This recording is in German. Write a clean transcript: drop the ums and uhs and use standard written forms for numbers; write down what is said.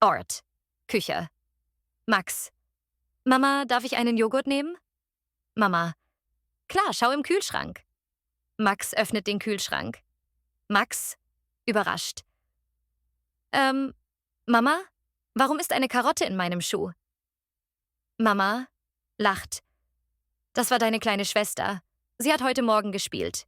Ort. Küche. Max. Mama, darf ich einen Joghurt nehmen? Mama. Klar, schau im Kühlschrank. Max öffnet den Kühlschrank. Max. Überrascht. Ähm, Mama? Warum ist eine Karotte in meinem Schuh? Mama. Lacht. Das war deine kleine Schwester. Sie hat heute Morgen gespielt.